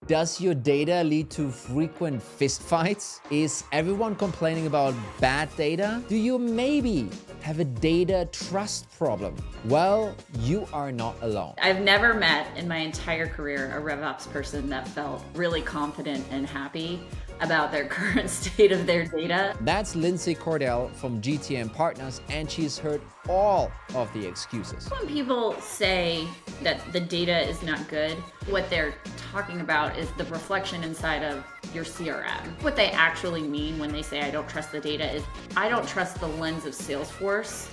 Does your data lead to frequent fistfights? Is everyone complaining about bad data? Do you maybe have a data trust problem? Well, you are not alone. I've never met in my entire career a RevOps person that felt really confident and happy about their current state of their data. That's Lindsay Cordell from GTM Partners, and she's heard all of the excuses. When people say that the data is not good, what they're talking about is the reflection inside of your CRM. What they actually mean when they say I don't trust the data is I don't trust the lens of Salesforce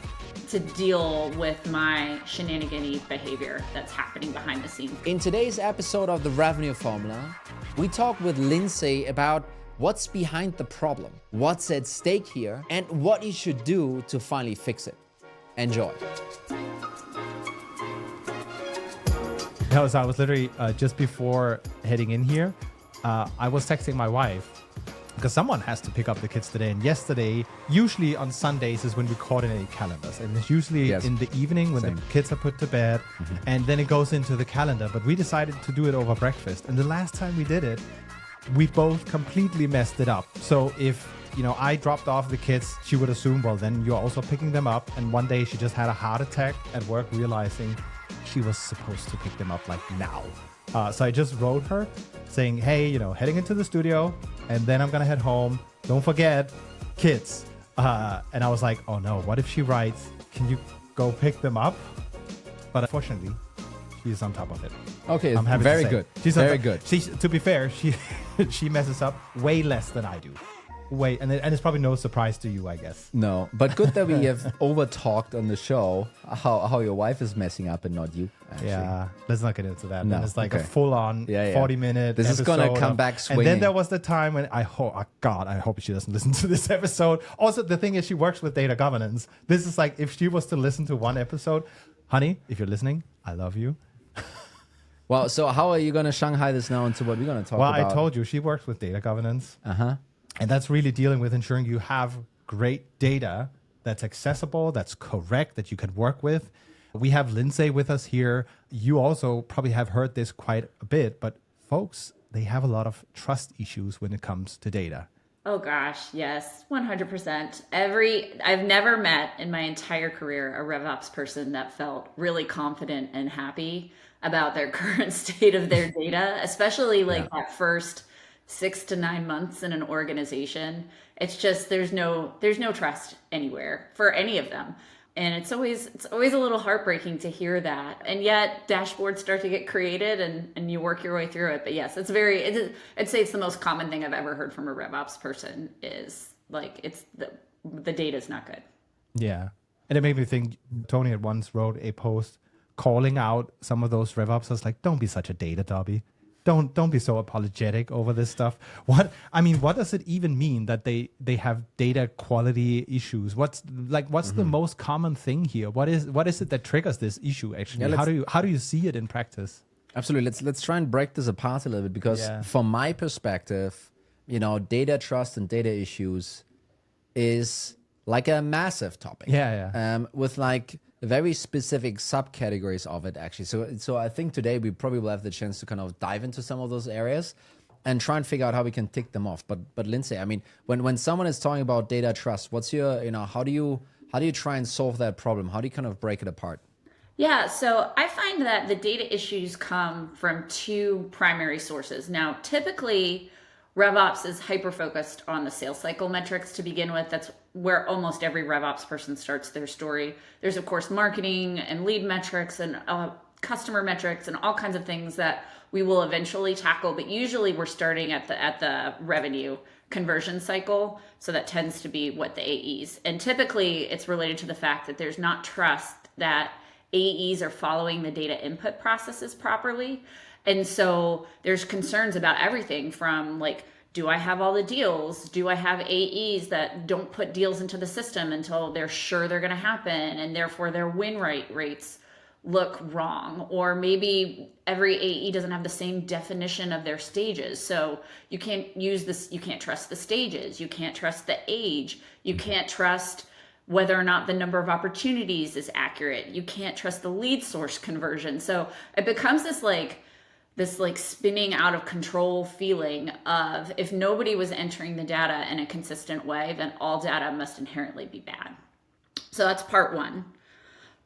to deal with my shenanigan-y behavior that's happening behind the scenes. In today's episode of The Revenue Formula, we talk with Lindsay about what's behind the problem, what's at stake here, and what you should do to finally fix it. Enjoy. No, so I was literally just before heading in here, I was texting my wife because someone has to pick up the kids today. And yesterday, usually on Sundays is when we coordinate calendars. And it's usually in the evening when the kids are put to bed. And then it goes into the calendar. But we decided to do it over breakfast. And the last time we did it, we both completely messed it up. So if I dropped off the kids, she would assume, well, then you're also picking them up. And one day she just had a heart attack at work, realizing she was supposed to pick them up like now. So I just wrote her saying, hey, heading into the studio, and then I'm going to head home. Don't forget, kids. And I was like, oh no, what if she writes, can you go pick them up? But unfortunately, she's on top of it. Okay, I'm happy very to say. good. She's very good. To be fair, she messes up way less than I do. And it's probably no surprise to you, I guess. No, but good that we have over-talked on the show how your wife is messing up and not you, actually. Yeah, let's not get into that. No, And it's like okay. a full-on 40-minute This is going to come back swinging. And then there was the time when I hope she doesn't listen to this episode. Also, the thing is, she works with data governance. This is like, if she was to listen to one episode, honey, if you're listening, I love you. Well, so how are you going to Shanghai this now into what we're going to talk about? Well, I told you, she works with data governance. Uh-huh. And that's really dealing with ensuring you have great data that's accessible, that's correct, that you can work with. We have Lindsay with us here. You also probably have heard this quite a bit, but folks, they have a lot of trust issues when it comes to data. Oh gosh, yes, 100%. I've never met in my entire career a RevOps person that felt really confident and happy about their current state of their data, especially that first 6 to 9 months in an organization. It's just there's no trust anywhere for any of them. And it's always a little heartbreaking to hear that. And yet dashboards start to get created and you work your way through it. But yes, I'd say it's the most common thing I've ever heard from a RevOps person is like it's the data's not good. Yeah. And it made me think, Tony at once wrote a post calling out some of those RevOps as like, don't be such a data dobby. Don't be so apologetic over this stuff. What does it even mean that they have data quality issues? What's the most common thing here? What is it that triggers this issue actually? Yeah, how do you see it in practice? Absolutely. Let's try and break this apart a little bit because from my perspective, data trust and data issues is like a massive topic. With like very specific subcategories of it, actually. So I think today we probably will have the chance to kind of dive into some of those areas and try and figure out how we can tick them off. But Lindsay, I mean, when someone is talking about data trust, what's your, how do you try and solve that problem? How do you kind of break it apart? Yeah, so I find that the data issues come from two primary sources. Now, typically, RevOps is hyper-focused on the sales cycle metrics to begin with. That's where almost every RevOps person starts their story. There's, of course, marketing and lead metrics and customer metrics and all kinds of things that we will eventually tackle. But usually we're starting at the revenue conversion cycle. So that tends to be what the AEs. And typically it's related to the fact that there's not trust that AEs are following the data input processes properly. And so there's concerns about everything from like, do I have all the deals? Do I have AEs that don't put deals into the system until they're sure they're going to happen and therefore their win rates look wrong? Or maybe every AE doesn't have the same definition of their stages. So you can't trust the stages. You can't trust the age. You can't trust whether or not the number of opportunities is accurate. You can't trust the lead source conversion. So it becomes this like this like spinning out of control feeling of if nobody was entering the data in a consistent way, then all data must inherently be bad. So that's part one.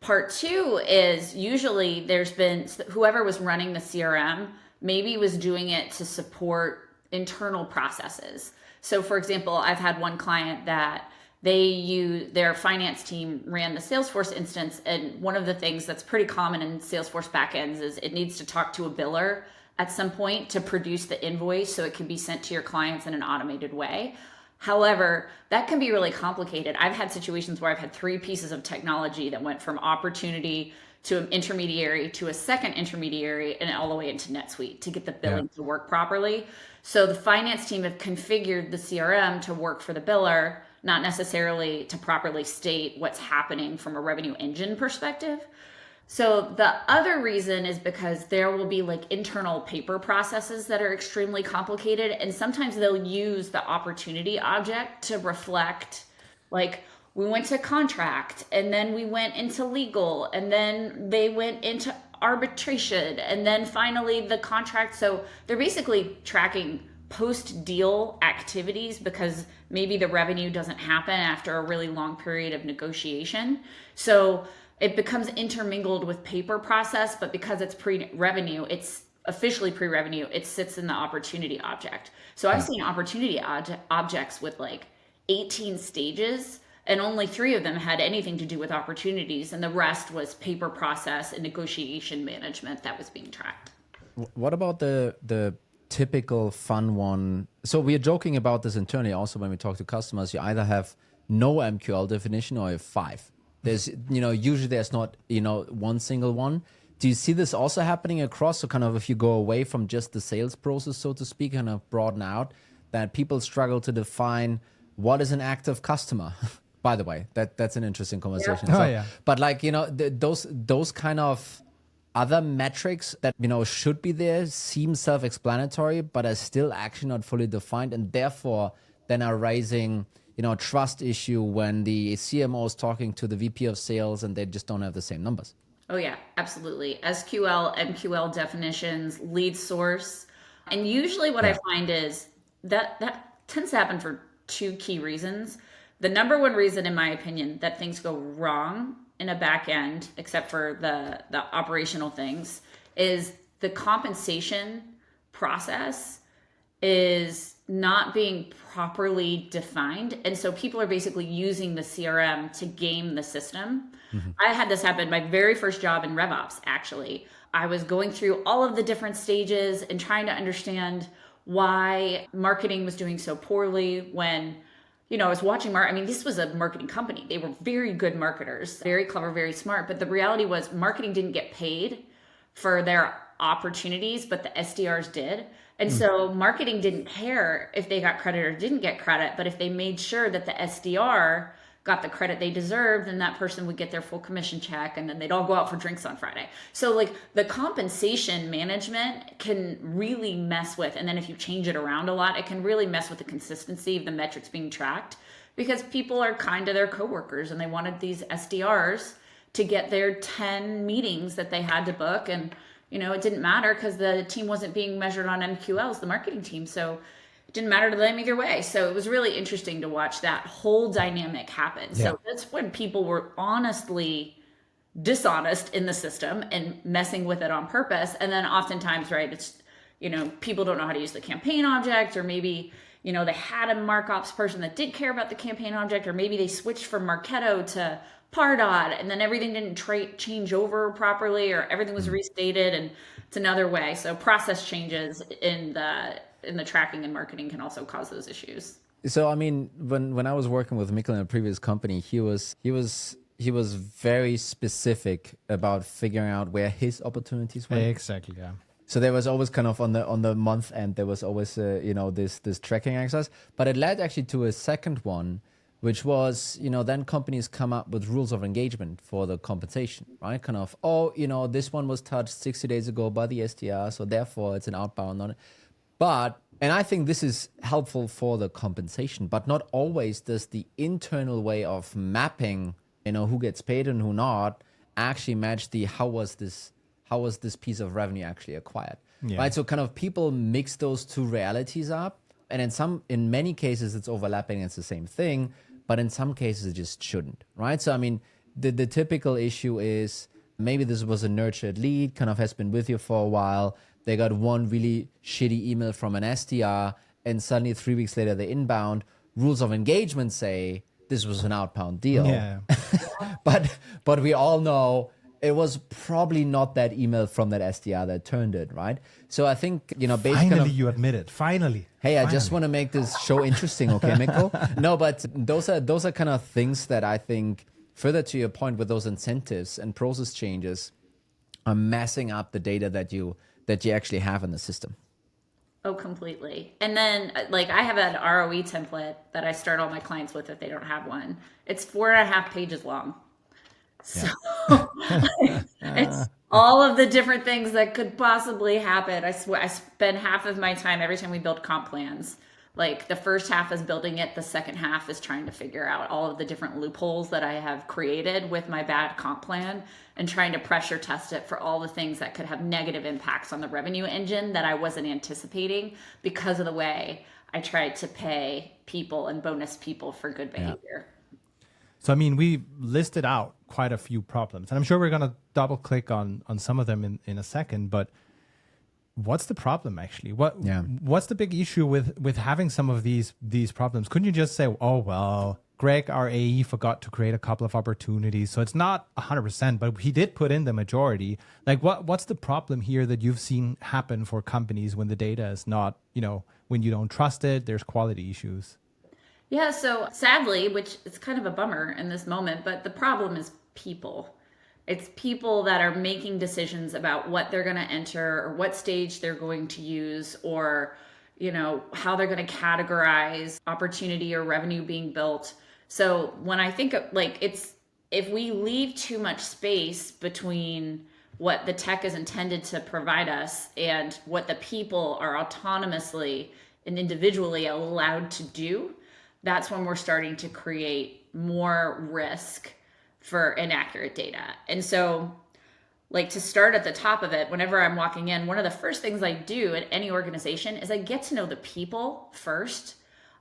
Part two is usually there's been whoever was running the CRM maybe was doing it to support internal processes. So for example, I've had one client that their finance team ran the Salesforce instance, and one of the things that's pretty common in Salesforce backends is it needs to talk to a biller at some point to produce the invoice so it can be sent to your clients in an automated way. However, that can be really complicated. I've had situations where I've had 3 pieces of technology that went from opportunity to an intermediary to a second intermediary and all the way into NetSuite to get the billing to work properly. So the finance team have configured the CRM to work for the biller, not necessarily to properly state what's happening from a revenue engine perspective. So the other reason is because there will be like internal paper processes that are extremely complicated, and sometimes they'll use the opportunity object to reflect like we went to contract and then we went into legal and then they went into arbitration and then finally the contract. So they're basically tracking post-deal activities because maybe the revenue doesn't happen after a really long period of negotiation. So it becomes intermingled with paper process, but because it's pre-revenue, it's officially pre-revenue, it sits in the opportunity object. So I've seen opportunity objects with like 18 stages, and only 3 of them had anything to do with opportunities, and the rest was paper process and negotiation management that was being tracked. What about the typical fun one? So we are joking about this internally also when we talk to customers. You either have no MQL definition or you have 5. There's, usually there's not, one single one. Do you see this also happening across? So kind of if you go away from just the sales process, so to speak, kind of broaden out, that people struggle to define what is an active customer. By the way, that's an interesting conversation. Yeah. So, Oh, yeah. But like, those kind of other metrics that, should be there seem self-explanatory, but are still actually not fully defined, and therefore then are raising trust issue when the CMO is talking to the VP of sales and they just don't have the same numbers. Oh yeah, absolutely. SQL, MQL definitions, lead source. And usually what I find is that tends to happen for 2 key reasons. The number one reason, in my opinion, that things go wrong in a back end, except for the operational things, is the compensation process is not being properly defined. And so people are basically using the CRM to game the system. Mm-hmm. I had this happen my very first job in RevOps, actually. I was going through all of the different stages and trying to understand why marketing was doing so poorly when, I was watching this was a marketing company. They were very good marketers, very clever, very smart. But the reality was marketing didn't get paid for their opportunities, but the SDRs did. And so marketing didn't care if they got credit or didn't get credit, but if they made sure that the SDR got the credit they deserved, then that person would get their full commission check, and then they'd all go out for drinks on Friday. So like the compensation management can really mess with, and then if you change it around a lot, it can really mess with the consistency of the metrics being tracked, because people are kind to their coworkers and they wanted these SDRs to get their 10 meetings that they had to book, and it didn't matter because the team wasn't being measured on MQLs, the marketing team. So it didn't matter to them either way. So it was really interesting to watch that whole dynamic happen. Yeah. So that's when people were honestly dishonest in the system and messing with it on purpose. And then oftentimes, right, it's, people don't know how to use the campaign object, or maybe, they had a MarkOps person that did care about the campaign object, or maybe they switched from Marketo to Pardot, and then everything didn't change over properly, or everything was restated, and it's another way. So process changes in the tracking and marketing can also cause those issues. So when I was working with Mikkel in a previous company, he was very specific about figuring out where his opportunities were. Exactly, yeah. So there was always kind of on the month end, there was always this tracking exercise, but it led actually to a second one, which was, then companies come up with rules of engagement for the compensation, right? Kind of, this one was touched 60 days ago by the SDR, so therefore it's an outbound on it. And I think this is helpful for the compensation, but not always does the internal way of mapping, who gets paid and who not, actually match how was this piece of revenue actually acquired. right? So kind of people mix those two realities up. And in many cases, it's overlapping. It's the same thing. But in some cases, it just shouldn't, right? So, I mean, the typical issue is maybe this was a nurtured lead, kind of has been with you for a while. They got one really shitty email from an SDR, and suddenly 3 weeks later, they inbound. Rules of engagement say this was an outbound deal. Yeah. but we all know it was probably not that email from that SDR that turned it, right? So I think, basically... Finally, you admit it. Finally. Hey, I just want to make this show interesting, okay, Mikko? No, but those are kind of things that I think, further to your point with those incentives and process changes, are messing up the data that you actually have in the system. Oh, completely. And then I have an ROE template that I start all my clients with if they don't have one. It's 4.5 pages long. So it's all of the different things that could possibly happen. I swear I spend half of my time every time we build comp plans. Like the first half is building it. The second half is trying to figure out all of the different loopholes that I have created with my bad comp plan and trying to pressure test it for all the things that could have negative impacts on the revenue engine that I wasn't anticipating because of the way I tried to pay people and bonus people for good behavior. So, I mean, we listed out quite a few problems, and I'm sure we're going to double click on some of them in a second, but what's the problem actually? What's the big issue with having some of these problems? Couldn't you just say, oh, well, Greg, our AE, forgot to create a couple of opportunities, so it's not 100%, but he did put in the majority. Like, what's the problem here that you've seen happen for companies when the data is not, when you don't trust it, there's quality issues? Yeah, so sadly, which is kind of a bummer in this moment, but the problem is people. It's people that are making decisions about what they're going to enter or what stage they're going to use or, how they're going to categorize opportunity or revenue being built. So when I think of if we leave too much space between what the tech is intended to provide us and what the people are autonomously and individually allowed to do, that's when we're starting to create more risk for inaccurate data. And so, to start at the top of it, whenever I'm walking in, one of the first things I do at any organization is I get to know the people first.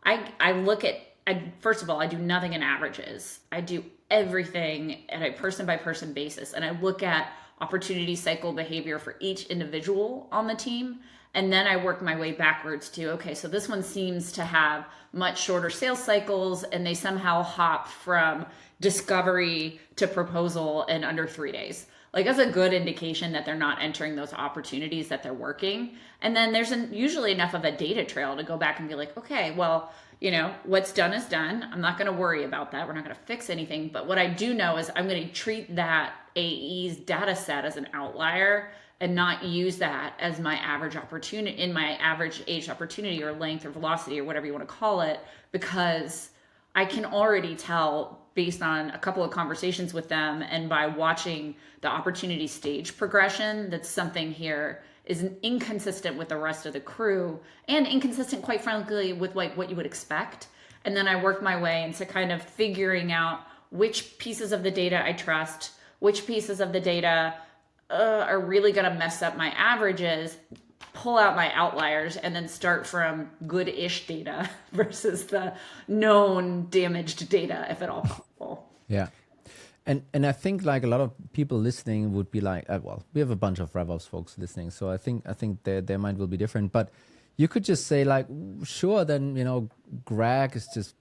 First of all, I do nothing in averages. I do everything at a person by person basis. And I look at opportunity cycle behavior for each individual on the team. And then I work my way backwards to, okay, so this one seems to have much shorter sales cycles and they somehow hop from discovery to proposal in under 3 days. That's a good indication that they're not entering those opportunities that they're working. And then there's usually enough of a data trail to go back and be like, okay, well, what's done is done. I'm not going to worry about that. We're not going to fix anything. But what I do know is I'm going to treat that AE's data set as an outlier and not use that as my average opportunity in my average age opportunity or length or velocity or whatever you want to call it, because I can already tell based on a couple of conversations with them and by watching the opportunity stage progression that something here is inconsistent with the rest of the crew and inconsistent, quite frankly, with what you would expect. And then I work my way into kind of figuring out which pieces of the data I trust, which pieces of the data are really going to mess up my averages, pull out my outliers, and then start from good-ish data versus the known damaged data, if at all possible. Yeah. And I think a lot of people listening would be like, well, we have a bunch of RevOps folks listening, so I think their mind will be different. But you could just say sure, then, Greg is just,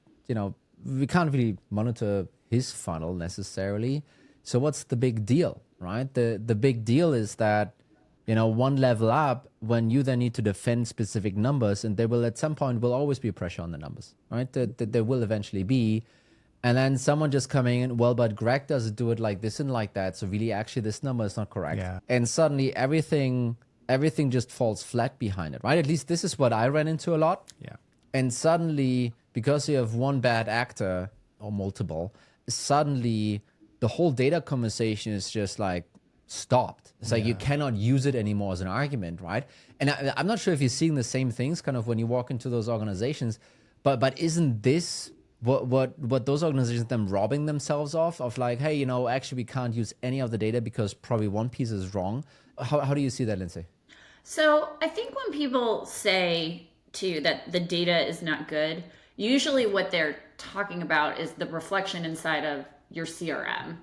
we can't really monitor his funnel necessarily. So what's the big deal, right? The big deal is that, one level up when you then need to defend specific numbers, and there will at some point will always be pressure on the numbers, right? There will eventually be. And then someone just coming in, well, but Greg doesn't do it like this and like that. So really, actually, this number is not correct. Yeah. And suddenly everything just falls flat behind it, right? At least this is what I ran into a lot. Yeah. And suddenly, because you have one bad actor or multiple, suddenly the whole data conversation is just stopped. It's you cannot use it anymore as an argument, right? And I'm not sure if you're seeing the same things kind of when you walk into those organizations, but isn't this what those organizations them robbing themselves of hey, actually we can't use any of the data because probably one piece is wrong? How do you see that, Lindsay? So I think when people say too that the data is not good, usually what they're talking about is the reflection inside of your CRM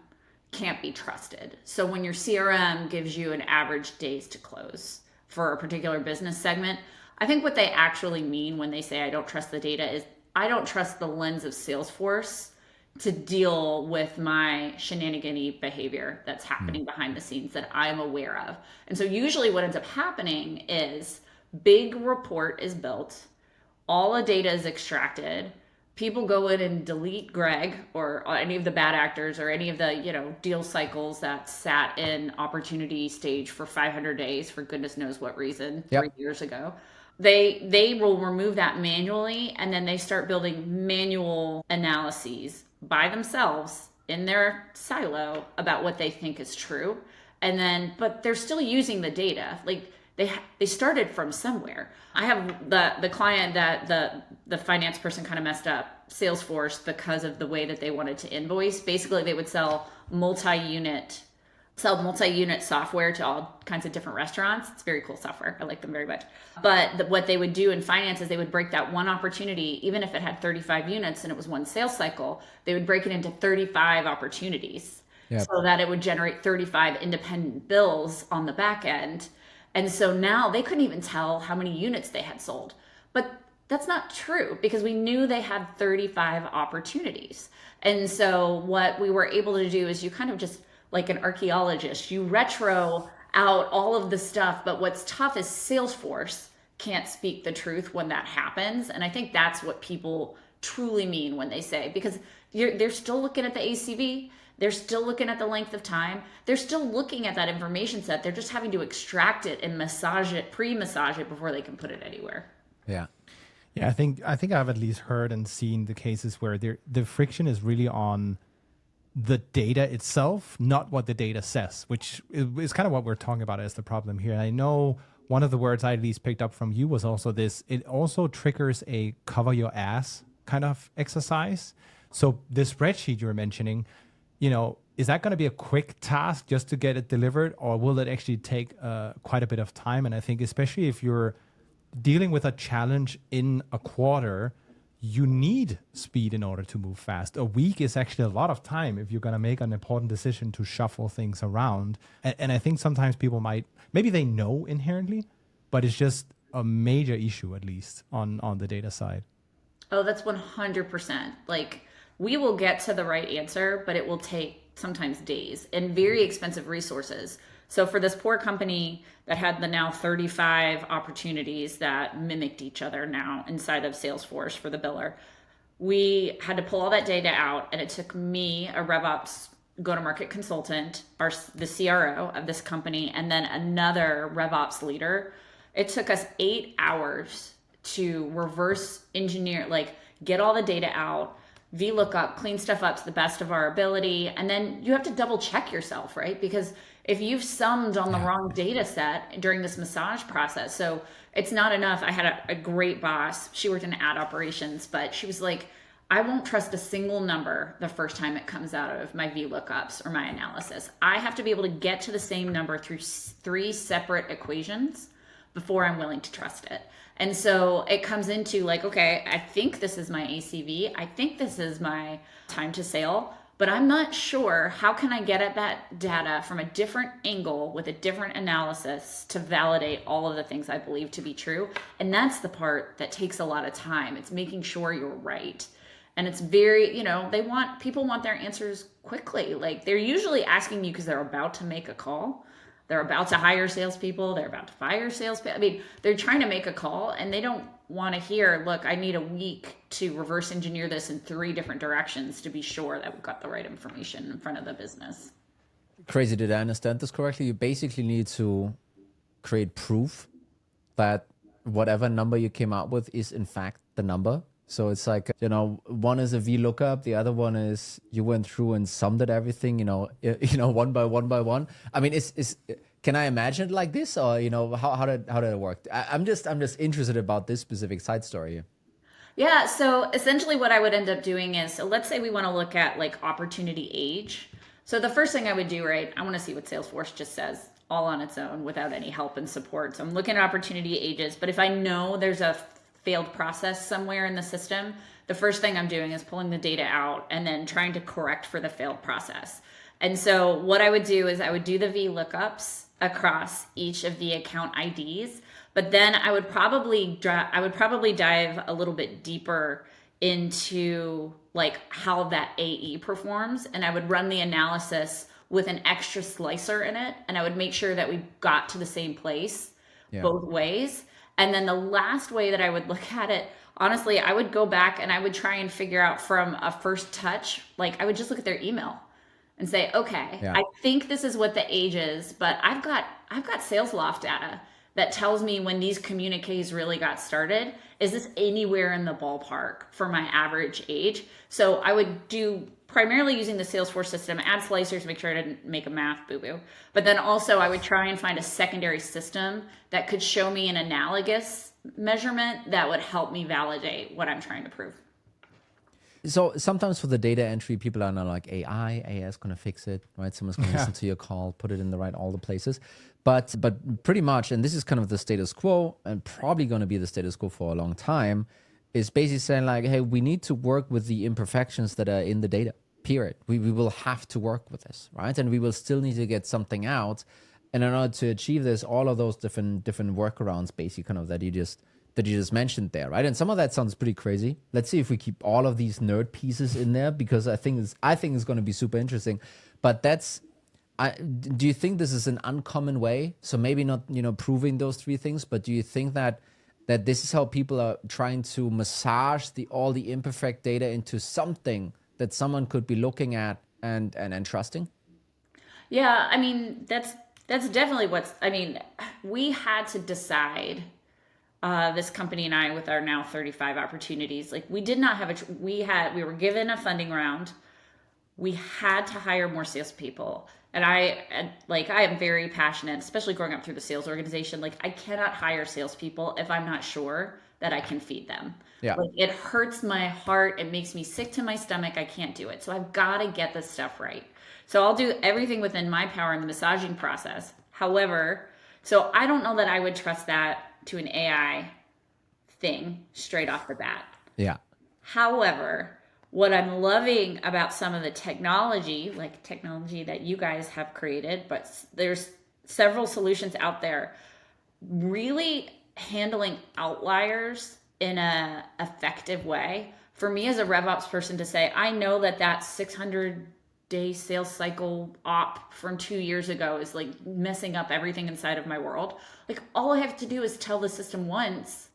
can't be trusted. So when your CRM gives you an average days to close for a particular business segment, I think what they actually mean when they say I don't trust the data is I don't trust the lens of Salesforce to deal with my shenanigan-y behavior that's happening behind the scenes that I'm aware of. And so usually what ends up happening is big report is built, all the data is extracted, people go in and delete Greg or any of the bad actors or any of the, deal cycles that sat in opportunity stage for 500 days for goodness knows what reason 3 years ago. They will remove that manually, and then they start building manual analyses by themselves in their silo about what they think is true. And then, but they're still using the data. Like they started from somewhere. I have the client that the finance person kind of messed up Salesforce because of the way that they wanted to invoice. Basically, they would sell multi-unit software to all kinds of different restaurants. It's very cool software. I like them very much. But what they would do in finance is they would break that one opportunity, even if it had 35 units and it was one sales cycle, they would break it into 35 opportunities so that it would generate 35 independent bills on the back end. And so now they couldn't even tell how many units they had sold. But that's not true because we knew they had 35 opportunities. And so what we were able to do is you kind of just like an archaeologist, you retro out all of the stuff, but what's tough is Salesforce can't speak the truth when that happens. And I think that's what people truly mean when they say, because they're still looking at the ACV, they're still looking at the length of time, they're still looking at that information set, they're just having to extract it and pre-massage it before they can put it anywhere. Yeah, I think I've at least heard and seen the cases where the friction is really on the data itself, not what the data says, which is kind of what we're talking about as the problem here. And I know one of the words I at least picked up from you was also this, it also triggers a cover your ass kind of exercise. So the spreadsheet you were mentioning, is that going to be a quick task just to get it delivered, or will it actually take quite a bit of time? And I think especially if you're dealing with a challenge in a quarter, you need speed in order to move fast. A week is actually a lot of time if you're going to make an important decision to shuffle things around. And I think sometimes people maybe they know inherently, but it's just a major issue, at least on the data side. Oh, that's 100%. Like, we will get to the right answer, but it will take sometimes days and very expensive resources. So for this poor company that had the now 35 opportunities that mimicked each other now inside of Salesforce for the biller, we had to pull all that data out, and it took me, a RevOps go-to-market consultant, the CRO of this company, and then another RevOps leader. It took us 8 hours to reverse engineer, get all the data out, VLOOKUP, clean stuff up to the best of our ability. And then you have to double check yourself, right? Because if you've summed on the wrong data set during this massage process, so it's not enough. I had a great boss. She worked in ad operations, but she was like, I won't trust a single number the first time it comes out of my VLOOKUPs or my analysis. I have to be able to get to the same number through 3 separate equations before I'm willing to trust it. And so it comes into okay, I think this is my ACV. I think this is my time to sale, but I'm not sure how can I get at that data from a different angle with a different analysis to validate all of the things I believe to be true. And that's the part that takes a lot of time. It's making sure you're right. And it's very, people want their answers quickly. They're usually asking you because they're about to make a call. They're about to hire salespeople. They're about to fire salespeople. I mean, they're trying to make a call, and they don't want to hear, look, I need a week to reverse engineer this in 3 different directions to be sure that we've got the right information in front of the business. Crazy. Did I understand this correctly? You basically need to create proof that whatever number you came out with is in fact the number. So it's one is a VLOOKUP, the other one is you went through and summed it everything, one by one. I mean, can I imagine it like this, or how did it work? I'm just interested about this specific side story here. Yeah. So essentially, what I would end up doing is, let's say we want to look at opportunity age. So the first thing I would do, right? I want to see what Salesforce just says. all on its own without any help and support. So I'm looking at opportunity ages, but if I know there's a failed process somewhere in the system, the first thing I'm doing is pulling the data out and then trying to correct for the failed process. And so what I would do is I would do the VLOOKUPs across each of the account IDs, but then I would probably dive a little bit deeper into like how that AE performs, and I would run the analysis with an extra slicer in it, and I would make sure that we got to the same place both ways. And then the last way that I would look at it, honestly, I would go back and I would try and figure out from a first touch, like I would just look at their email and say, okay, I think this is what the age is, but I've got SalesLoft data that tells me when these communiques really got started. Is this anywhere in the ballpark for my average age? So I would do primarily using the Salesforce system, add slicers, make sure I didn't make a math boo-boo. But then also I would try and find a secondary system that could show me an analogous measurement that would help me validate what I'm trying to prove. So sometimes for the data entry, people are not like AI is going to fix it, right? Someone's going to listen to your call, put it in all the places. But pretty much, and this is kind of the status quo and probably going to be the status quo for a long time, is basically saying like, hey, we need to work with the imperfections that are in the data, period. We will have to work with this, right? And we will still need to get something out. And in order to achieve this, all of those different workarounds, basically kind of that you just mentioned there, right? And some of that sounds pretty crazy. Let's see if we keep all of these nerd pieces in there, because I think it's going to be super interesting. But do you think this is an uncommon way? So maybe not, proving those three things, but do you think that this is how people are trying to massage all the imperfect data into something that someone could be looking at and trusting? Yeah, I mean, that's definitely we had to decide, this company and I, with our now 35 opportunities, like we did not have we were given a funding round. We had to hire more salespeople. And I am very passionate, especially growing up through the sales organization. Like I cannot hire salespeople if I'm not sure that I can feed them. Yeah. Like it hurts my heart. It makes me sick to my stomach. I can't do it. So I've got to get this stuff right. So I'll do everything within my power in the massaging process. However, so I don't know that I would trust that to an AI thing straight off the bat. Yeah. However, what I'm loving about some of the technology that you guys have created, but there's several solutions out there, really handling outliers in a effective way. For me as a RevOps person to say, I know that 600-day sales cycle op from 2 years ago is like messing up everything inside of my world. Like all I have to do is tell the system once,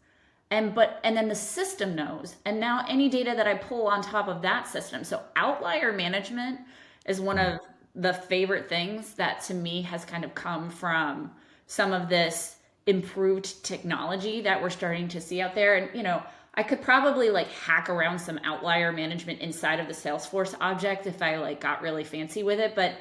and then the system knows. And now any data that I pull on top of that system. So outlier management is one of the favorite things that to me has kind of come from some of this improved technology that we're starting to see out there. And, I could probably like hack around some outlier management inside of the Salesforce object if I like got really fancy with it, but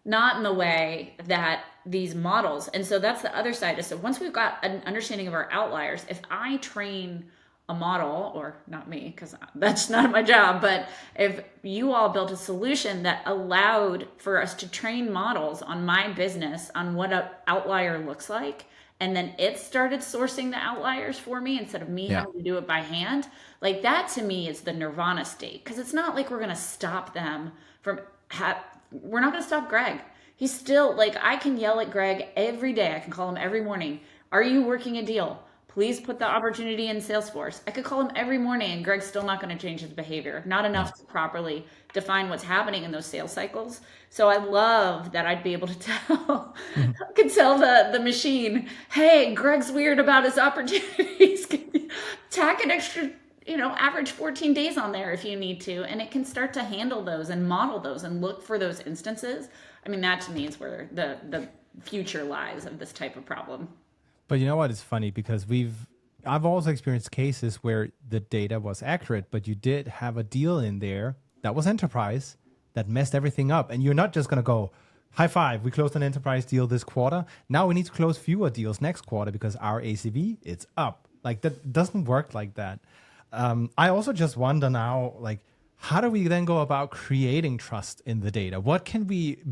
not in the way that these models. And so that's the other side. So once we've got an understanding of our outliers, if I train a model, or not me, because that's not my job, but if you all built a solution that allowed for us to train models on my business on what an outlier looks like, and then it started sourcing the outliers for me instead of me having to do it by hand, like that to me is the nirvana state. Because it's not like we're going to stop them from we're not going to stop Greg. He's still like, I can yell at Greg every day. I can call him every morning. Are you working a deal? Please put the opportunity in Salesforce. I could call him every morning and Greg's still not going to change his behavior. Not enough to properly define what's happening in those sales cycles. So I love that I'd be able to tell, I could tell the machine, hey, Greg's weird about his opportunities. Tack an extra average 14 days on there if you need to, and it can start to handle those and model those and look for those instances. I mean, that to me is where the future lies of this type of problem. But you know what? It's funny because I've also experienced cases where the data was accurate, but you did have a deal in there that was enterprise that messed everything up. And you're not just going to go, high five, we closed an enterprise deal this quarter. Now we need to close fewer deals next quarter because our ACV, it's up. Like that doesn't work like that. I also just wonder now, like, how do we then go about creating trust in the data? What can we,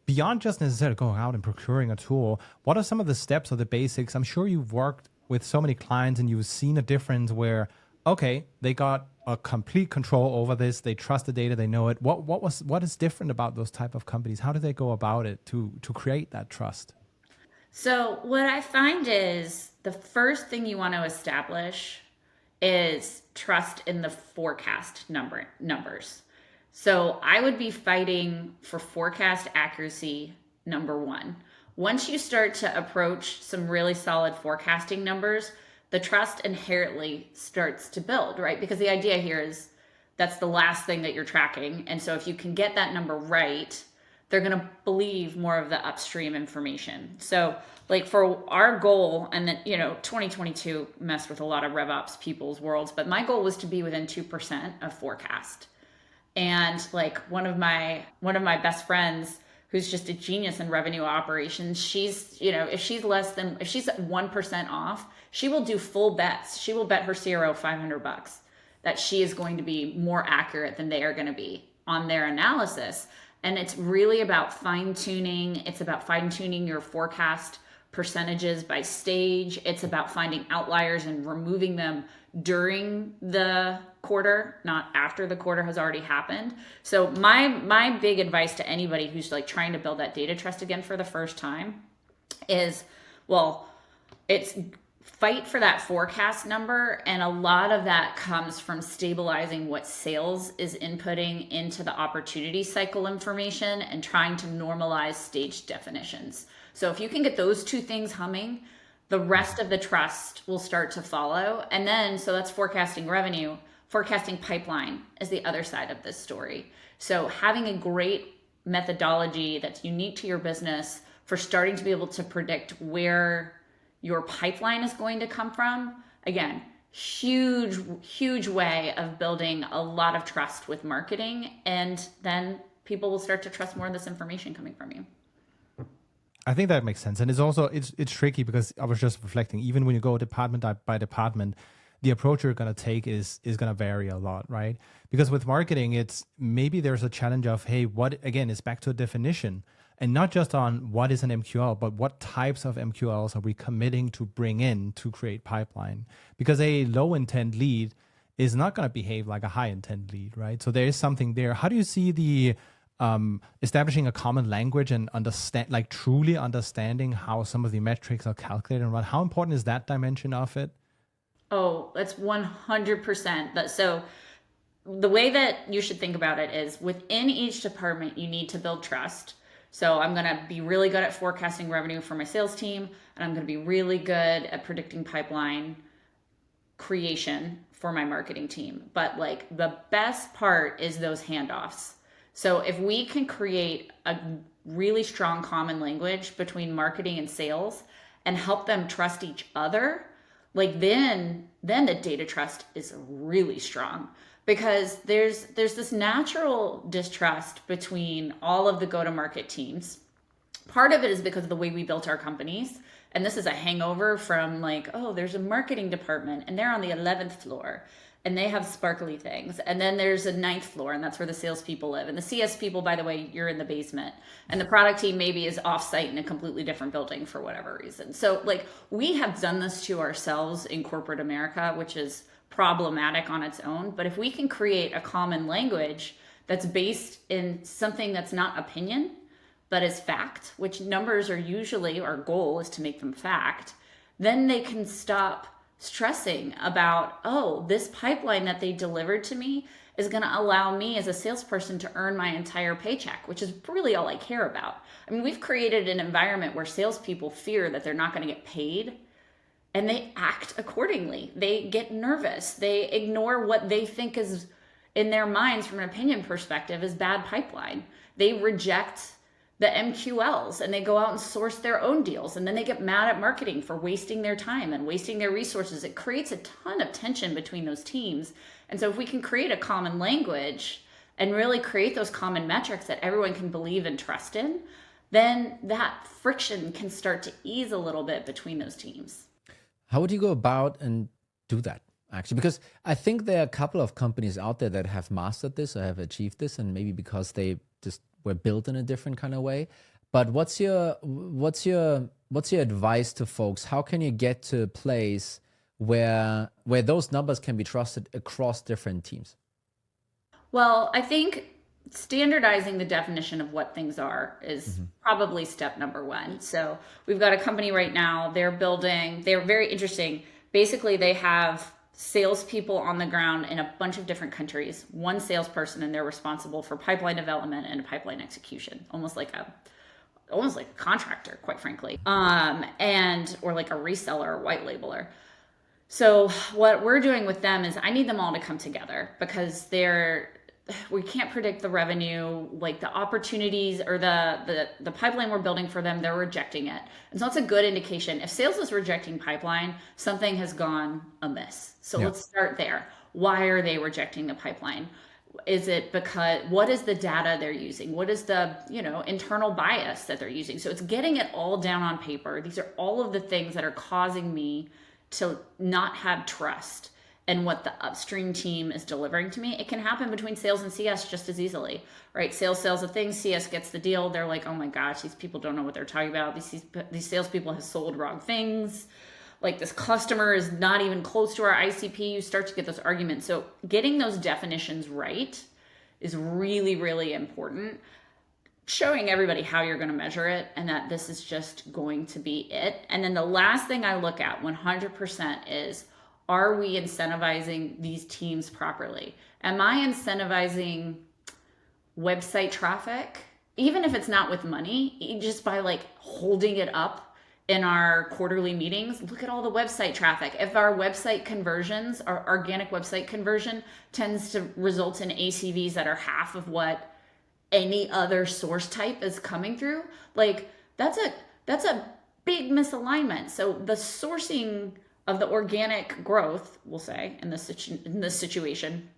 beyond just necessarily going out and procuring a tool, what are some of the steps or the basics? I'm sure you've worked with so many clients and you've seen a difference where, okay, they got a complete control over this. They trust the data. They know it. What is different about those type of companies? How do they go about it to create that trust? So what I find is the first thing you want to establish is trust in the forecast numbers. So I would be fighting for forecast accuracy, number one. Once you start to approach some really solid forecasting numbers, the trust inherently starts to build, right? Because the idea here is that's the last thing that you're tracking. And so if you can get that number right, they're going to believe more of the upstream information. So like for our goal, and then, 2022 messed with a lot of RevOps people's worlds, but my goal was to be within 2% of forecast. And like one of my best friends, who's just a genius in revenue operations, she's, if she's at 1% off, she will do full bets. She will bet her CRO $500 that she is going to be more accurate than they are going to be on their analysis. And it's really about fine tuning. It's about fine tuning your forecast percentages by stage. It's about finding outliers and removing them during the quarter, not after the quarter has already happened. So my big advice to anybody who's like trying to build that data trust again for the first time is, it's fight for that forecast number. And a lot of that comes from stabilizing what sales is inputting into the opportunity cycle information and trying to normalize stage definitions. So if you can get those two things humming, the rest of the trust will start to follow. And then, so that's forecasting revenue. Forecasting pipeline is the other side of this story. So having a great methodology that's unique to your business for starting to be able to predict where your pipeline is going to come from. Again, huge way of building a lot of trust with marketing. And then people will start to trust more of this information coming from you. I think that makes sense. And it's also, it's tricky because I was just reflecting, even when you go department by department, the approach you're going to take is going to vary a lot, right? Because with marketing, it's maybe there's a challenge of, hey, what, again, it's back to a definition. And not just on what is an MQL, but what types of MQLs are we committing to bring in to create pipeline? Because a low intent lead is not going to behave like a high intent lead, right? So there is something there. How do you see the establishing a common language and truly understanding how some of the metrics are calculated and run? How important is that dimension of it? Oh, that's 100%. So the way that you should think about it is within each department, you need to build trust. So I'm going to be really good at forecasting revenue for my sales team, and I'm going to be really good at predicting pipeline creation for my marketing team. But like the best part is those handoffs. So if we can create a really strong common language between marketing and sales and help them trust each other, like then the data trust is really strong. Because there's this natural distrust between all of the go-to-market teams. Part of it is because of the way we built our companies. And this is a hangover from like, oh, there's a marketing department and they're on the 11th floor and they have sparkly things. And then there's a 9th floor and that's where the salespeople live. And the CS people, by the way, you're in the basement. And the product team maybe is offsite in a completely different building for whatever reason. So like we have done this to ourselves in corporate America, which is problematic on its own. But if we can create a common language that's based in something that's not opinion, but is fact, which numbers are usually, our goal is to make them fact, then they can stop stressing about, oh, this pipeline that they delivered to me is going to allow me as a salesperson to earn my entire paycheck, which is really all I care about. I mean, we've created an environment where salespeople fear that they're not going to get paid. And they act accordingly. They get nervous. They ignore what they think is in their minds from an opinion perspective is bad pipeline. They reject the MQLs and they go out and source their own deals. And then they get mad at marketing for wasting their time and wasting their resources. It creates a ton of tension between those teams. And so if we can create a common language and really create those common metrics that everyone can believe and trust in, then that friction can start to ease a little bit between those teams. How would you go about and do that? actually, because I think there are a couple of companies out there that have mastered this or have achieved this, and maybe because they just were built in a different kind of way. But what's your advice to folks? How can you get to a place where those numbers can be trusted across different teams? Well, I think standardizing the definition of what things are is probably step number one. So we've got a company right now, they're very interesting. Basically, they have salespeople on the ground in a bunch of different countries, one salesperson, and they're responsible for pipeline development and pipeline execution, almost like a contractor, quite frankly, or like a reseller or white labeler. So what we're doing with them is I need them all to come together because we can't predict the revenue, like the opportunities or the pipeline we're building for them, they're rejecting it. And so that's a good indication. If sales is rejecting pipeline, something has gone amiss. So let's start there. Why are they rejecting the pipeline? Is it what is the data they're using? What is the, internal bias that they're using? So it's getting it all down on paper. These are all of the things that are causing me to not have trust in what the upstream team is delivering to me. It can happen between sales and CS just as easily, right? Sales sells a thing, CS gets the deal. They're like, oh my gosh, these people don't know what they're talking about. These salespeople have sold wrong things. Like this customer is not even close to our ICP. You start to get those arguments. So getting those definitions right is really, really important. Showing everybody how you're going to measure it and that this is just going to be it. And then the last thing I look at 100% is, are we incentivizing these teams properly? Am I incentivizing website traffic? Even if it's not with money, just by like holding it up in our quarterly meetings, look at all the website traffic. If our website conversions, our organic website conversion tends to result in ACVs that are half of what any other source type is coming through, like that's a big misalignment. So the sourcing of the organic growth, we'll say in this situation,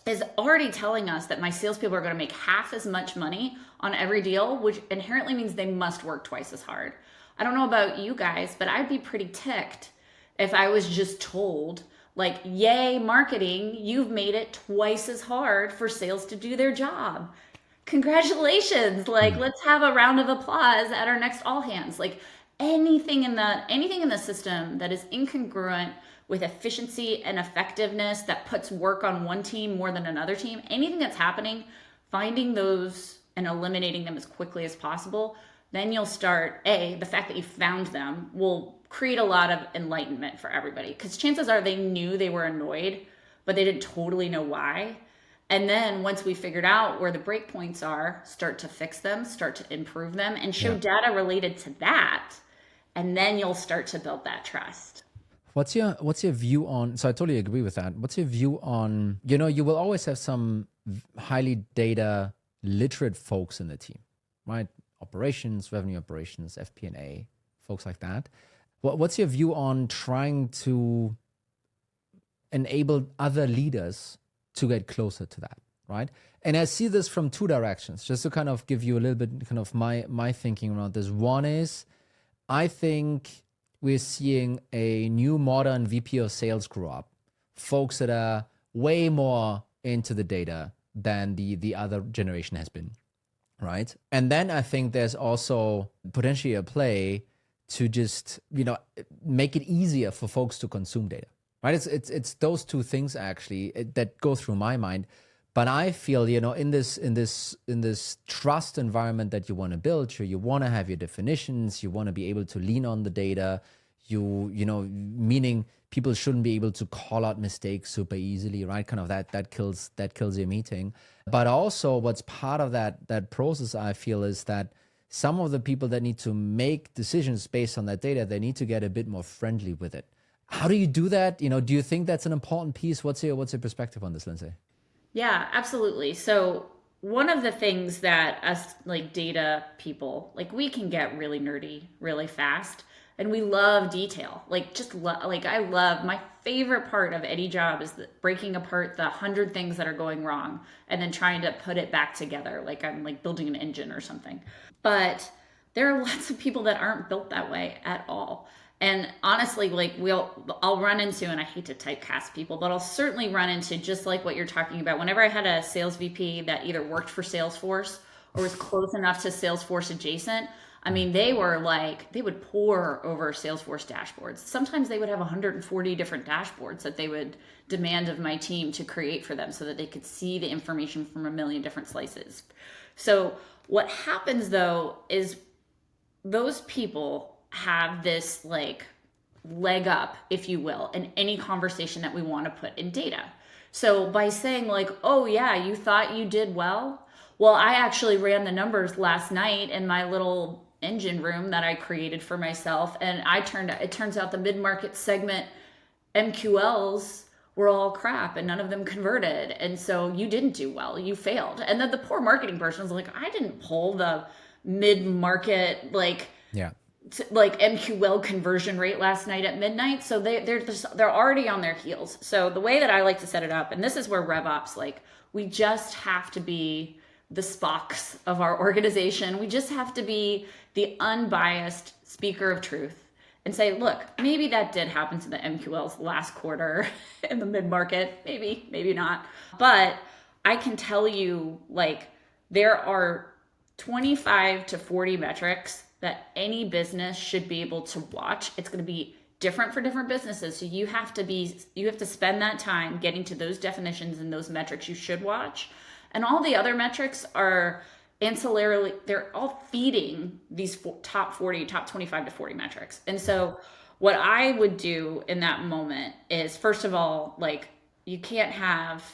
is already telling us that my salespeople are going to make half as much money on every deal, which inherently means they must work twice as hard. I don't know about you guys, but I'd be pretty ticked if I was just told, like, yay, marketing, you've made it twice as hard for sales to do their job. Congratulations. Like, let's have a round of applause at our next all hands. Like anything in the system that is incongruent with efficiency and effectiveness, that puts work on one team more than another team, anything that's happening, finding those and eliminating them as quickly as possible. Then you'll start, the fact that you found them will create a lot of enlightenment for everybody, because chances are they knew they were annoyed, but they didn't totally know why. And then once we figured out where the breakpoints are, start to fix them, start to improve them, and show data related to that. And then you'll start to build that trust. What's your view on, so I totally agree with that. What's your view on, you will always have some highly data literate folks in the team, right? Operations, revenue operations, FP&A, folks like that. What's your view on trying to enable other leaders to get closer to that, right? And I see this from two directions, just to kind of give you a little bit kind of my thinking around this. One is, I think we're seeing a new modern VP of sales grow up, folks that are way more into the data than the other generation has been, right? And then I think there's also potentially a play to just, make it easier for folks to consume data, right? It's those two things actually that go through my mind. But I feel, in this trust environment that you want to build, sure, you want to have your definitions, you want to be able to lean on the data, meaning people shouldn't be able to call out mistakes super easily, right? Kind of that kills your meeting. But also what's part of that process, I feel, is that some of the people that need to make decisions based on that data, they need to get a bit more friendly with it. How do you do that? Do you think that's an important piece? What's your perspective on this, Lindsay? Yeah, absolutely. So one of the things that us like data people, like we can get really nerdy really fast, and we love detail. I love, my favorite part of any job is breaking apart the 100 things that are going wrong and then trying to put it back together. Like I'm like building an engine or something. But there are lots of people that aren't built that way at all. And honestly, like I'll run into, and I hate to typecast people, but I'll certainly run into just like what you're talking about. Whenever I had a sales VP that either worked for Salesforce or was close enough to Salesforce adjacent, I mean, they would pore over Salesforce dashboards. Sometimes they would have 140 different dashboards that they would demand of my team to create for them so that they could see the information from a million different slices. So what happens though is those people have this like leg up, if you will, in any conversation that we want to put in data. So by saying like, oh yeah, you thought you did well. Well, I actually ran the numbers last night in my little engine room that I created for myself. And it turns out the mid-market segment MQLs were all crap and none of them converted. And so you didn't do well, you failed. And then the poor marketing person was like, I didn't pull the mid-market like MQL conversion rate last night at midnight. So they're already on their heels. So the way that I like to set it up, and this is where RevOps, like we just have to be the Spocks of our organization. We just have to be the unbiased speaker of truth and say, look, maybe that did happen to the MQLs last quarter in the mid-market, maybe not. But I can tell you, like, there are 25 to 40 metrics that any business should be able to watch. It's going to be different for different businesses. So you have to spend that time getting to those definitions and those metrics you should watch. And all the other metrics are ancillarily, they're all feeding these top 25 to 40 metrics. And so what I would do in that moment is, first of all, like, you can't have,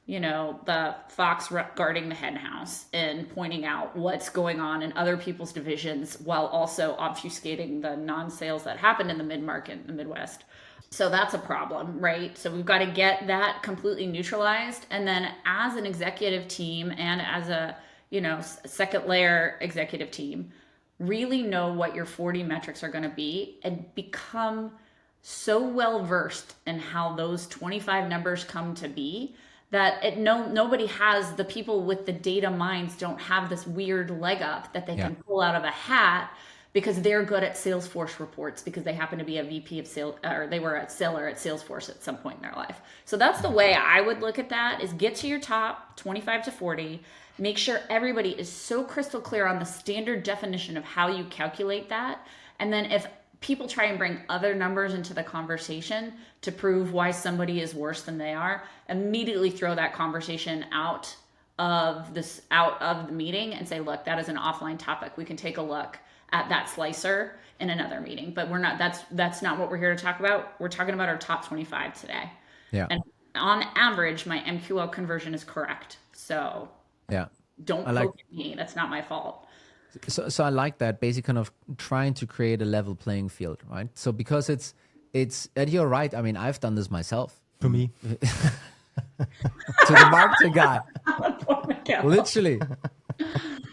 the fox guarding the hen house and pointing out what's going on in other people's divisions while also obfuscating the non-sales that happened in the mid-market in the Midwest. So that's a problem, right? So we've got to get that completely neutralized. And then as an executive team and as a, second layer executive team, really know what your 40 metrics are going to be and become so well versed in how those 25 numbers come to be that nobody has, the people with the data minds don't have this weird leg up that they can pull out of a hat because they're good at Salesforce reports because they happen to be a VP of sales, or they were a seller at Salesforce at some point in their life. So that's the way I would look at that, is get to your top 25 to 40, make sure everybody is so crystal clear on the standard definition of how you calculate that. And then if people try and bring other numbers into the conversation to prove why somebody is worse than they are, immediately throw that conversation out of the meeting and say, look, that is an offline topic. We can take a look at that slicer in another meeting, but that's not what we're here to talk about. We're talking about our top 25 today. Yeah. And on average, my MQL conversion is correct. So don't poke at me. That's not my fault. So I like that, basically kind of trying to create a level playing field, right? So because it's, and you're right. I mean, I've done this myself. To me. To the marketing guy. Literally.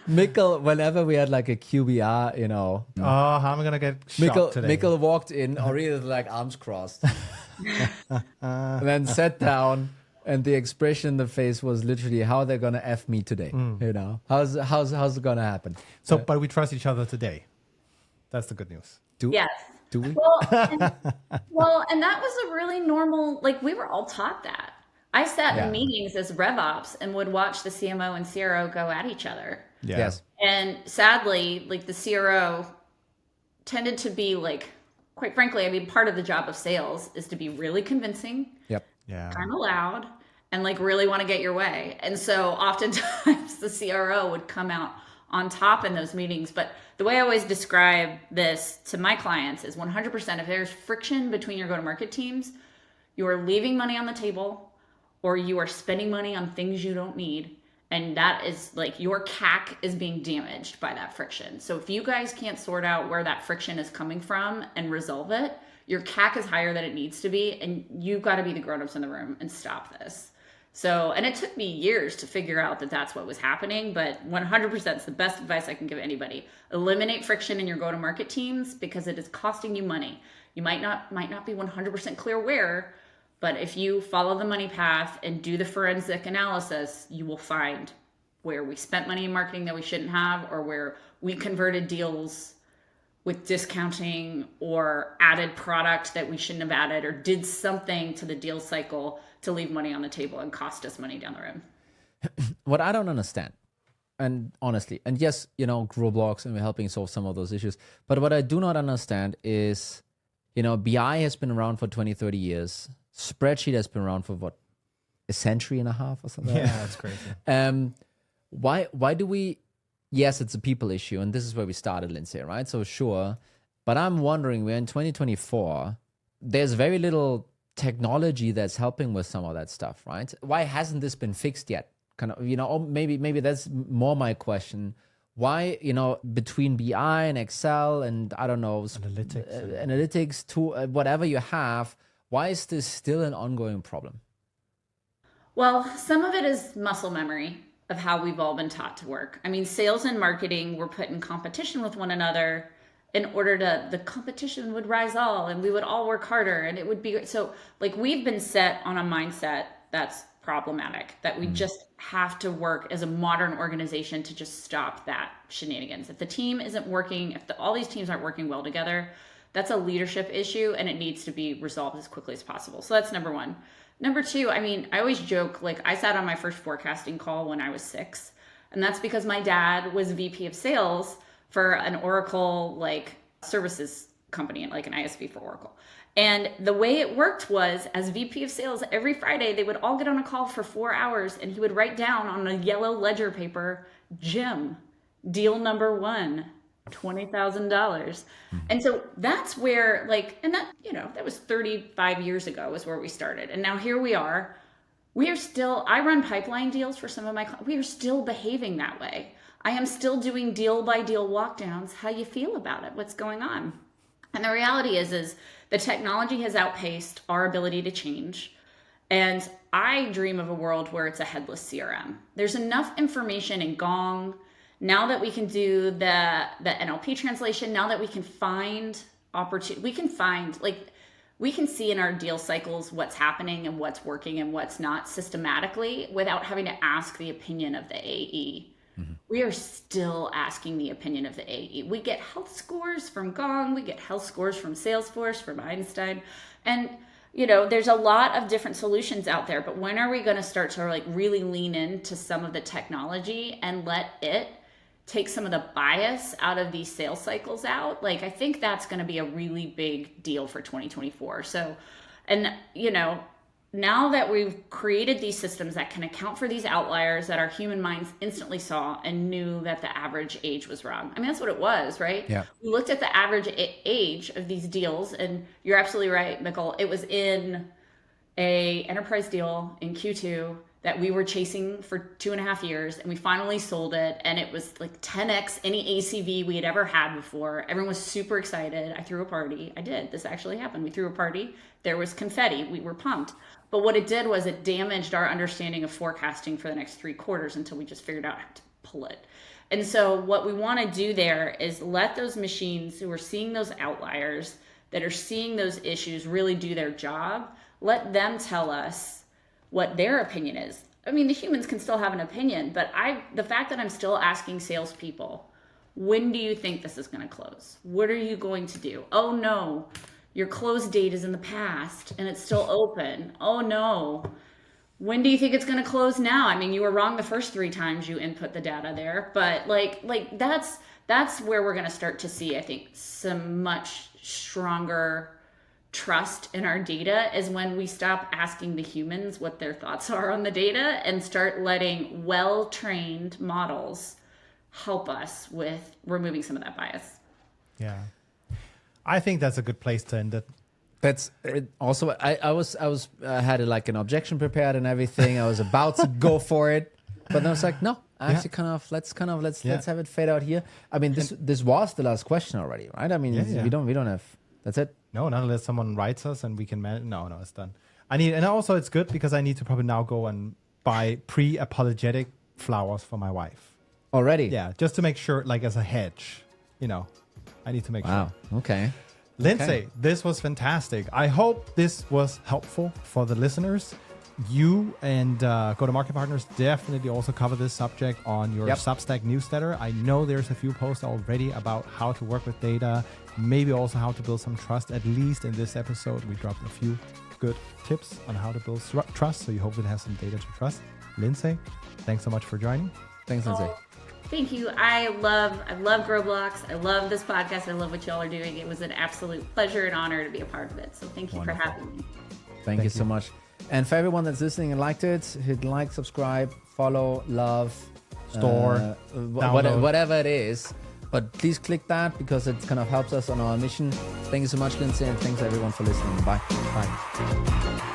Mikkel, whenever we had like a QBR, Oh, how am I going to get shot today? Mikkel walked in, already like arms crossed. And then sat down. And the expression in the face was literally, how are they going to F me today? How's it going to happen? So, but we trust each other today. That's the good news. Yes. Do we? Well, and that was a really normal, like, we were all taught that. I sat in meetings as RevOps and would watch the CMO and CRO go at each other. Yeah. Yes. And sadly, like, the CRO tended to be like, quite frankly, I mean, part of the job of sales is to be really convincing. Yep. Yeah. Kind of loud and like really want to get your way. And so oftentimes the CRO would come out on top in those meetings. But the way I always describe this to my clients is 100% if there's friction between your go-to-market teams, you are leaving money on the table or you are spending money on things you don't need. And that is like your CAC is being damaged by that friction. So if you guys can't sort out where that friction is coming from and resolve it, your CAC is higher than it needs to be, and you've got to be the grown-ups in the room and stop this. So, and it took me years to figure out that that's what was happening, but 100% is the best advice I can give anybody. Eliminate friction in your go-to-market teams because it is costing you money. You might not be 100% clear where, but if you follow the money path and do the forensic analysis, you will find where we spent money in marketing that we shouldn't have, or where we converted deals with discounting or added product that we shouldn't have added or did something to the deal cycle to leave money on the table and cost us money down the road. What I don't understand, and honestly, and yes, Roblox, and we're helping solve some of those issues, but what I do not understand is, BI has been around for 20, 30 years. Spreadsheet has been around for what, a century and a half or something? Yeah, that's crazy. Why do we, yes, it's a people issue, and this is where we started, Lindsay, right? So sure, but I'm wondering, we're in 2024, there's very little technology that's helping with some of that stuff, right? Why hasn't this been fixed yet? Kind of, or maybe that's more my question. Why, between BI and Excel and I don't know, analytics to whatever you have, why is this still an ongoing problem? Well, some of it is muscle memory of how we've all been taught to work. I mean, sales and marketing were put in competition with one another in order the competition would rise all and we would all work harder and it would be, so like we've been set on a mindset that's problematic, that we just have to work as a modern organization to just stop that shenanigans. If the team isn't working, if all these teams aren't working well together, that's a leadership issue and it needs to be resolved as quickly as possible. So that's number one. Number two, I mean, I always joke, like I sat on my first forecasting call when I was 6, and that's because my dad was VP of sales for an Oracle like services company, like an ISV for Oracle. And the way it worked was, as VP of sales, every Friday they would all get on a call for 4 hours and he would write down on a yellow ledger paper, Jim, deal number 1, $20,000. And so that's where and that, that was 35 years ago is where we started. And now here we are still, I run pipeline deals for some of my clients. We are still behaving that way. I am still doing deal by deal walkdowns. How you feel about it? What's going on? And the reality is the technology has outpaced our ability to change. And I dream of a world where it's a headless CRM. There's enough information in Gong now that we can do the NLP translation, now that we can find opportunity, we can see in our deal cycles what's happening and what's working and what's not systematically without having to ask the opinion of the AE. We are still asking the opinion of the AE. We get health scores from Gong, we get health scores from Salesforce, from Einstein. And, there's a lot of different solutions out there, but when are we going to start to really lean into some of the technology and let it take some of the bias out of these sales cycles out? I think that's going to be a really big deal for 2024. So, and, now that we've created these systems that can account for these outliers that our human minds instantly saw and knew that the average age was wrong. I mean, that's what it was, right? Yeah. We looked at the average age of these deals, and you're absolutely right, Mikkel. It was in a enterprise deal in Q2 that we were chasing for 2.5 years, and we finally sold it, and it was 10x any ACV we had ever had before. Everyone was super excited. I threw a party. I did. This actually happened. We threw a party. There was confetti. We were pumped. But what it did was it damaged our understanding of forecasting for the next 3 quarters until we just figured out how to pull it. And so what we want to do there is let those machines who are seeing those outliers, that are seeing those issues, really do their job. Let them tell us what their opinion is. I mean, the humans can still have an opinion, but the fact that I'm still asking salespeople, when do you think this is going to close? What are you going to do? Oh no, your close date is in the past and it's still open. Oh no, when do you think it's going to close now? I mean, you were wrong the first 3 times you input the data there, but that's where we're going to start to see, I think, some much stronger trust in our data, is when we stop asking the humans what their thoughts are on the data and start letting well-trained models help us with removing some of that bias. Yeah. I think that's a good place to end it. That's it. Also, I had an objection prepared and everything. I was about to go for it, but then I was like, no, actually, let's have it fade out here. I mean, this was the last question already, right? I mean, we don't have. That's it. No, not unless someone writes us and we can manage. No, it's done. And also it's good because I need to probably now go and buy pre-apologetic flowers for my wife. Already? Yeah, just to make sure, as a hedge, I need to make sure. Wow. Okay. Lindsay, this was fantastic. I hope this was helpful for the listeners. You and Go-to-Market Partners definitely also cover this subject on your Substack newsletter. I know there's a few posts already about how to work with data, maybe also how to build some trust. At least in this episode, we dropped a few good tips on how to build trust, so you hopefully have some data to trust. Lindsay, thanks so much for joining. Thanks, Lindsay. Thank you. I love GrowBlocks. I love this podcast. I love what y'all are doing. It was an absolute pleasure and honor to be a part of it. So thank you for having me. Thank you so much. And for everyone that's listening and liked it, hit like, subscribe, follow, love, store, whatever it is. But please click that because it kind of helps us on our mission. Thank you so much, Lindsay, and thanks everyone for listening. Bye. Bye.